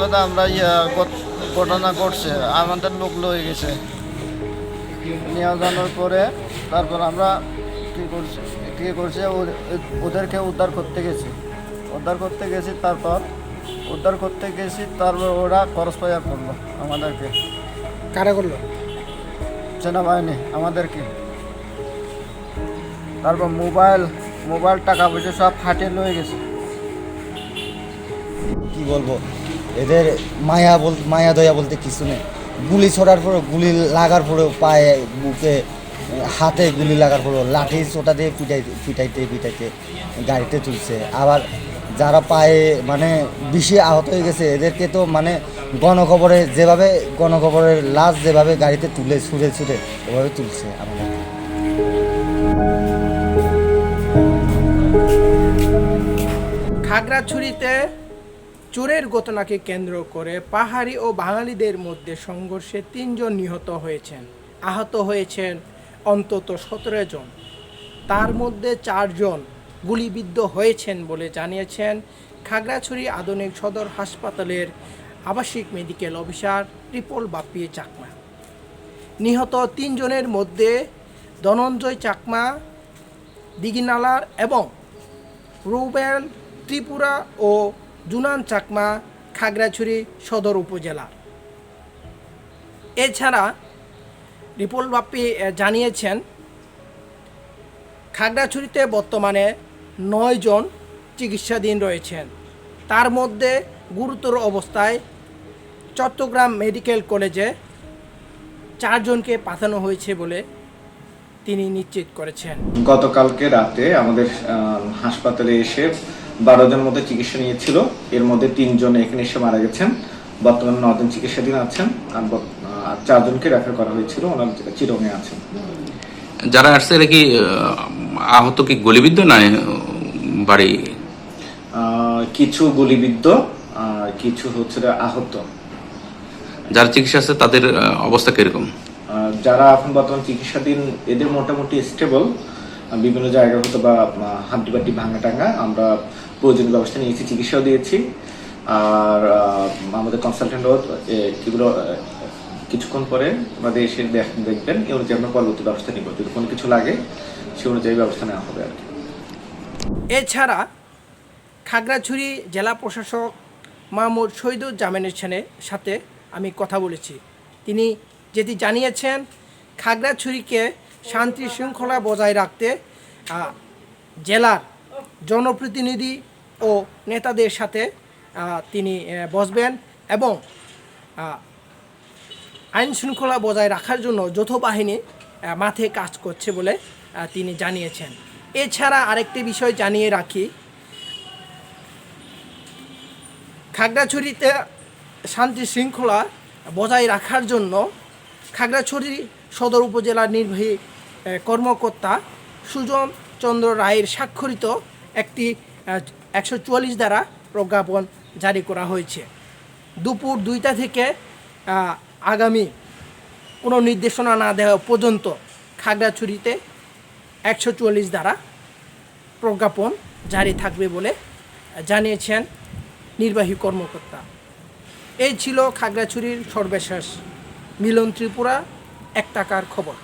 সাথে আমরা ঘটনা ঘটছে, আমাদের লোক লয়ে গেছে। নিয়ে যাওয়ার পরে তারপর আমরা কী করছে ওদেরকে উদ্ধার করতে গেছি। তারপর ওরা খরচ পাইয়া করলো আমাদেরকে। কারা করলো? সেনাবাহিনী আমাদেরকে। তারপর মোবাইল টাকা পয়সা সব ফাটিয়ে লয়ে গেছে। কি বলবো, এদের মায়া দয়া বলতে কিছু নেই। গুলি ছোড়ার পরেও, গুলি লাগার পরেও, পায়ে বুকে হাতে গুলি লাগার পরেও লাঠি ছোটা দিয়ে পিটাইতে গাড়িতে তুলছে। আবার যারা পায়ে মানে বেশি আহত হয়ে গেছে এদেরকে তো মানে গণখবরের লাশ যেভাবে গাড়িতে তুলে ছুঁড়ে ওভাবে তুলছে আমাদের। খাগড়াছড়িতে চোরের ঘটনাকে কেন্দ্র করে পাহাড়ি ও বাঙালিদের মধ্যে সংঘর্ষে 3 জন নিহত হয়েছেন। আহত হয়েছেন অন্তত 17 জন। তার মধ্যে 4 জন গুলিবিদ্ধ হয়েছেন বলে জানিয়েছেন খাগড়াছড়ি আধুনিক সদর হাসপাতালের আবাসিক medical officer triple Bappi Chakma. নিহত 3 জনের মধ্যে ধনঞ্জয় চাকমা দিঘিনালার এবং রুবেল ত্রিপুরা ও জুনান চাকমা খাগড়াছড়ি সদর উপজেলার। এছাড়া রিপোল বাপ্পি জানিয়েছেন খাগড়াছড়িতে বর্তমানে 9 জন চিকিৎসাধীন রয়েছেন। তার মধ্যে গুরুতর অবস্থায় চট্টগ্রাম মেডিকেল কলেজে 4 জনকে পাঠানো হয়েছে বলে তিনি নিশ্চিত করেছেন। গতকালকে রাতে আমাদের হাসপাতালে এসে 12 জন মতো চিকিৎসা নিয়েছিল। এর মধ্যে 3 জন এখানে এসে মারা গেছেন। বর্তমানে 9 জন চিকিৎসাধীন আছেন। আর 4 জনকে রেফার করা হয়েছিল, ওনার চিরঙে আছেন। যারা আসছে এরা কি আহত, কি গুলিবিদ্ধ না বাড়ি? কিছু গুলিবিদ্ধ আর কিছু হচ্ছে আহত। যারা চিকিৎসা আছে তাদের অবস্থা কিরকম? যারা এখন বর্তমান চিকিৎসাধীন এদের মোটামুটি স্টেবল। বিভিন্ন জায়গায় হয়তো বা হাড্ডি বাড্ডি ভাঙা টাঙা, আমরা প্রয়োজনীয় ব্যবস্থা নিয়েছি, চিকিৎসাও দিয়েছি। আর আমাদের কনসালটেন্টও এগুলো কিছুক্ষণ পরে আমাদের এসে দেখবেন, এই অনুযায়ী আমরা পরবর্তী ব্যবস্থা নিব। যদি কোনো কিছু লাগে সে অনুযায়ী ব্যবস্থা নেওয়া হবে আর কি। এছাড়া খাগড়াছড়ি জেলা প্রশাসক মাহমুদ শহীদুজ্জামানের সাথে আমি কথা বলেছি। তিনি যেটি জানিয়েছেন, খাগড়াছড়িকে শান্তি শৃঙ্খলা বজায় রাখতে জেলার জনপ্রতিনিধি ও নেতাদের সাথে তিনি বসবেন এবং আইন শৃঙ্খলা বজায় রাখার জন্য যৌথ বাহিনী মাঠে কাজ করছে বলে তিনি জানিয়েছেন। এছাড়া আরেকটি বিষয় জানিয়ে রাখি, খাগড়াছড়িতে শান্তি শৃঙ্খলা বজায় রাখার জন্য খাগড়াছড়ি সদর উপজেলার নির্বাহী কর্মকর্তা সুজন চন্দ্র রায়ের স্বাক্ষরিত একটি 144 ধারা প্রজ্ঞাপন জারি করা হয়েছে। দুপুর 2টা থেকে আগামী কোনো নির্দেশনা না দেওয়া পর্যন্ত খাগড়াছড়িতে 144 ধারা প্রজ্ঞাপন জারি থাকবে বলে জানিয়েছেন নির্বাহী কর্মকর্তা। এই ছিল খাগড়াছড়ির সর্বশেষ মিলন ত্রিপুরা 1 টাকার খবর।